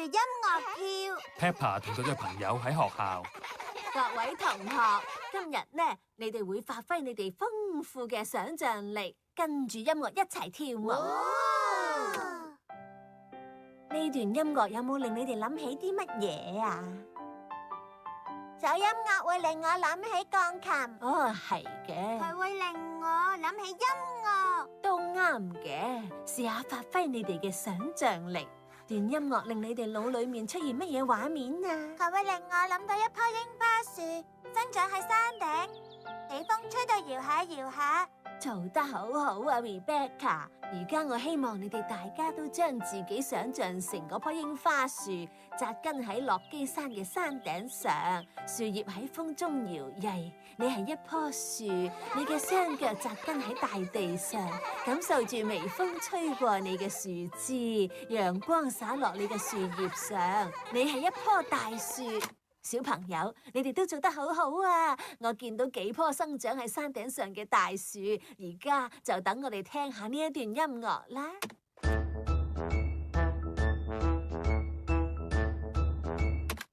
音樂跳。Peppa 同佢嘅朋友喺學校。各位同學，今日呢，你哋會發揮你哋豐富嘅想像力，跟住音樂一齊跳舞。呢段音樂有冇令你哋諗起啲乜嘢啊？首音樂會令我諗起鋼琴，哦，係嘅，佢會令我諗起音樂。都啱嘅。試下發揮你哋嘅想像力，段音樂令你哋腦裡面出現乜嘢畫面啊？佢會令我諗到一棵櫻花樹生長喺山頂，俾風吹到搖下搖下。做得好好啊 Rebecca！ 而家我希望你哋大家都將自己想像成嗰棵櫻花樹，扎根喺落基山嘅山頂上，樹葉喺風中搖曳。你係一棵樹，你嘅雙腳扎根喺大地上，感受住微風吹過你嘅樹枝，陽光灑落你嘅樹葉上。你係一棵大樹。小朋友，你哋都做得好好啊！我見到幾棵生長喺山頂上嘅大樹，而家就等我哋聽下呢一段音樂啦。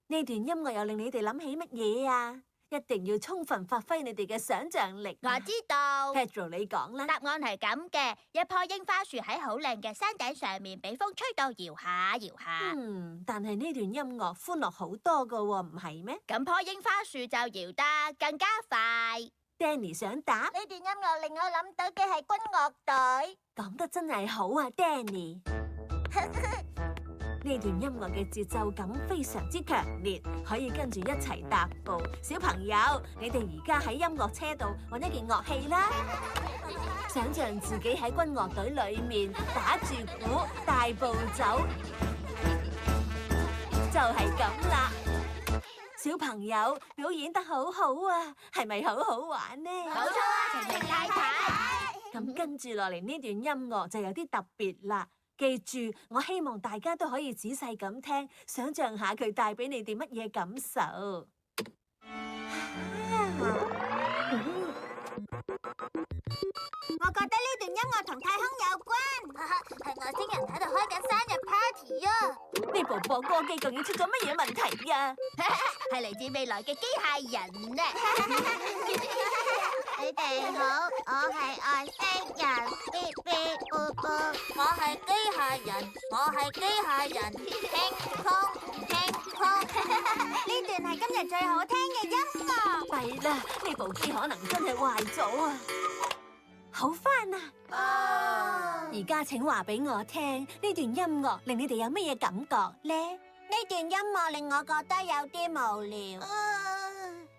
呢段音樂又令你哋諗起乜嘢啊？一定要充分發揮你哋嘅想像力。我知道 Pedro 你講啦。答案係咁嘅，一棵櫻花樹喺好靚嘅山頂上面，俾風吹到搖下搖下。但係呢段音樂歡樂好多㗎喎，唔係咩？咁棵櫻花樹就搖得更加快。Danny 想答。呢段音樂令我諗到嘅係軍樂隊。講得真係好啊 ，Danny。呢段音樂嘅節奏感非常之強烈，可以跟住一齊踏步。小朋友，你哋而家喺音樂車度揾一件樂器啦，想像自己喺軍樂隊裏面打住鼓大步走，就係咁啦。小朋友表演得好好啊，係咪好好玩呢？冇錯啊，晴晴太太。咁跟住落嚟呢段音樂就有啲特別啦。記住，我希望大家都可以仔細咁聽，想像下佢帶俾你哋乜嘢感受。我覺得呢段音樂同太空有關，係外星人喺度開緊生日 party 啊！呢部播歌機究竟出咗乜嘢問題呀？係嚟自未來嘅機械人呢。你哋好，我係外星人，嗶嗶嗶嗶，我係機械人，我係機械人，輕空輕空。呢段係今日最好聽嘅音樂。弊啦，呢部機可能真係壞咗啊！好返啊！而家請話俾我聽，呢段音樂令你哋有乜嘢感覺呢？呢段音樂令我覺得有啲無聊。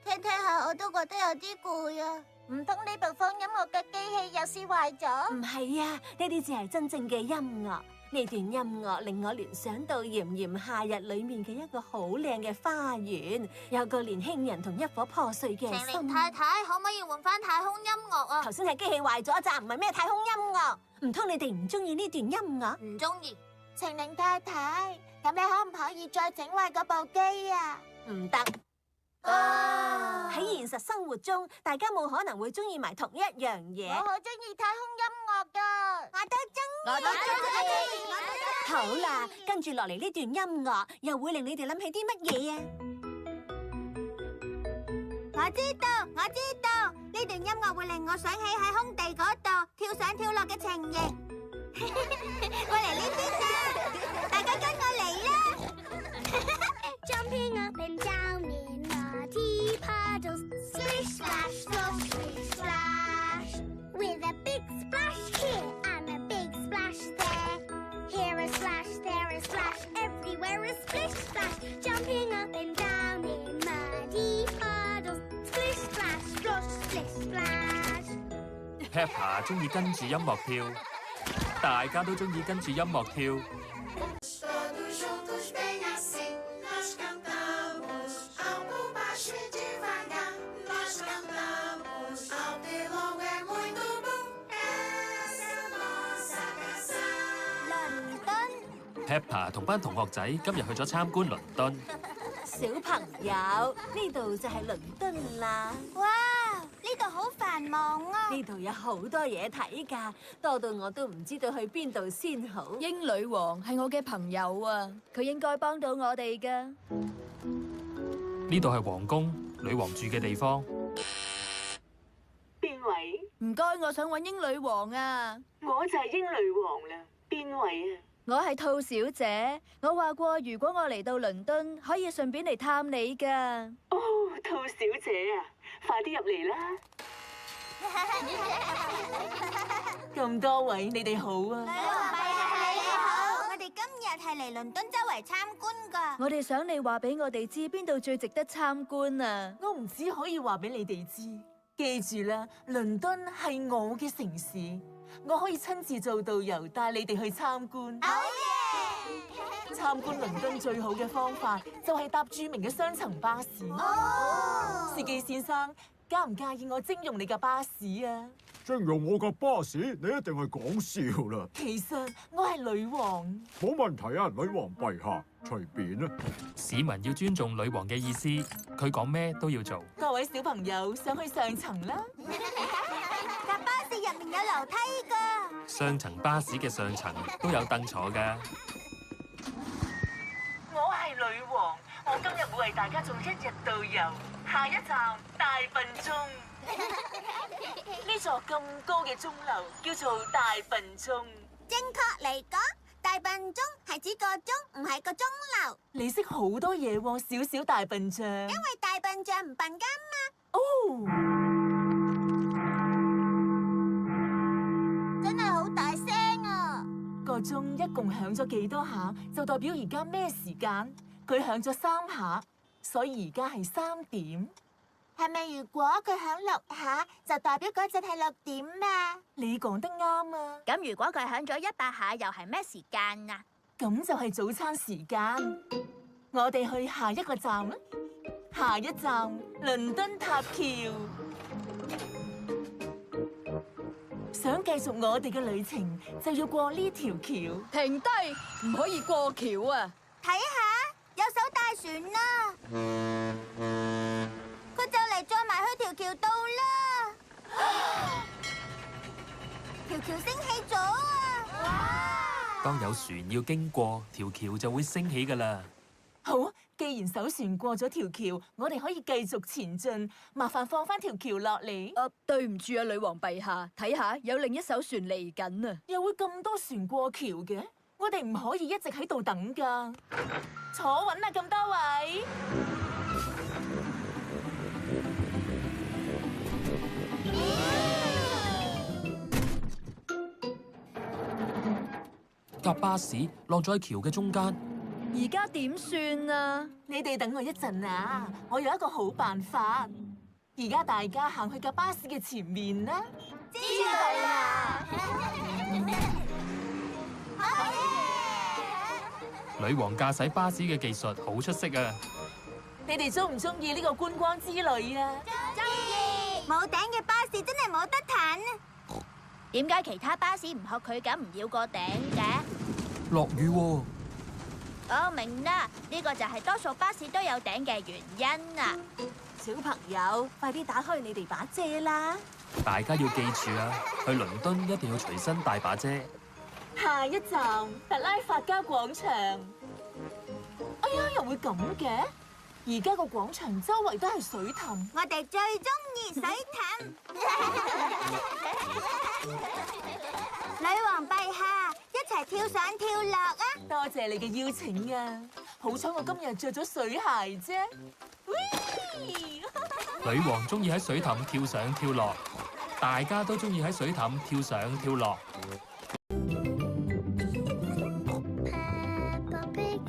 聽聽下我都覺得有啲攰啊！唔通呢部放音樂嘅機器有事壞咗？唔係啊，呢啲只係真正嘅音樂。呢段音樂令我聯想到炎炎夏日裏面嘅一個好靚嘅花園，有個年輕人同一顆破碎嘅心。晴玲太太，可唔可以換翻太空音樂啊？頭先係機器壞咗咋，唔係咩太空音樂。唔通你哋唔中意呢段音樂？唔中意。晴玲太太，咁你可唔可以再整壞嗰部機啊？唔得。喺現實生活中，大家冇可能會中意埋同一樣嘢。我好中意太空音樂噶，我都中意，我都中意。好啦，跟住落嚟呢段音樂又會令你哋諗起啲乜嘢啊？我知道，呢段音樂會令我想起喺空地嗰度跳上跳落嘅情形。過嚟呢邊啦，大家跟我嚟啦！Jumping up and down in muddy puddles, splish splash, splash, splish splash. With a big splash here and a big splash there. Here a splash, there a splash, everywhere a splish splash. Jumping up and down in muddy puddles, splish splash, splash, splish splash. Peppa 中意跟住音樂跳，大家都中意跟住音樂跳。Peppa 同班同學仔今日去咗參觀倫敦。小朋友，呢度就係倫敦啦。哇，呢度好繁忙啊！呢度有好多嘢睇㗎，多到我都唔知道去邊度先好。英女王係我嘅朋友啊，佢應該幫到我哋噶。呢度係皇宮，女王住嘅地方。邊位？唔該，我想揾英女王啊。我就係英女王啦。邊位啊？我係兔小姐，我話過如果我嚟到倫敦，可以順便嚟探你噶。哦，兔小姐啊，快啲入嚟啦！咁多位，你哋好啊！女王陛下你好，我哋今日係嚟倫敦周圍參觀噶。我哋想你話俾我哋知邊度最值得參觀啊！我唔止可以話俾你哋知，記住啦，倫敦係我嘅城市，我可以親自做導遊帶你哋去參觀。好嘢！參觀倫敦最好嘅方法就係搭著名嘅雙層巴士。哦，司機先生，介唔介意我徵用你嘅巴士啊？徵用我架巴士，你一定係講笑啦！其實我係女王。冇問題啊，女王陛下，隨便啦。市民要尊重女王嘅意思，佢講咩都要做。各位小朋友，上去上層啦。架巴士入面有樓梯噶。雙層巴士嘅上層都有凳坐㗎。我係女王，我今日會為大家做一日導遊。下一站大笨鐘。呢座咁高嘅鐘樓叫做大笨鐘。正確嚟講，大笨鐘係指個鐘，唔係個鐘樓。你識好多嘢喎，小小大笨象。因為大笨象唔笨噶嘛。哦，真係好大聲啊！個鐘一共響咗幾多下，就代表而家咩時間？佢響咗3下，所以而家係3點。係咪如果佢響6下，就代表嗰陣係6點啊？你講得啱啊！咁如果佢響咗100下，又係咩時間啊？咁就係早餐時間。我哋去下一個站啦。下一站倫敦塔橋。想繼續我哋嘅旅程，就要過呢條橋。停低，唔可以過橋啊！睇下，有艘大船啦，佢就嚟載埋去條橋度啦。條橋升起咗啊！當有船要經過，條橋就會升起㗎啦。好，既然艘船過咗條橋，我哋可以繼續前進。麻煩放翻條橋落嚟。對唔住啊，女王陛下，睇下有另一艘船嚟緊啊！又會咁多船過橋嘅？我哋唔可以一直喺度等㗎。坐穩啦，咁多位。架巴士落咗喺橋嘅中間。而家點算啊？你哋等我一陣啊！我有一個好辦法。而家大家行去架巴士嘅前面啦。知道啦。女王駕駛巴士嘅技術好出色啊！你哋鍾唔鍾意呢個觀光之旅啊？中意。冇頂嘅巴士真係冇得彈。點解其他巴士唔學佢咁唔要個頂嘅？落雨喎。我明啦，呢個就係多數巴士都有頂嘅原因啊！小朋友，快啲打開你哋把遮啦！大家要記住啊，去倫敦一定要隨身帶把遮。下一站特拉法加廣場。哎呀，又會咁嘅？而家個廣場周圍都係水凼。我哋最中意水凼。女王陛下，一齊跳上跳落啊！多謝你嘅邀請啊！好彩我今日着咗水鞋啫。女王中意喺水凼跳上跳落，大家都中意喺水凼跳上跳落。Peppa Pig.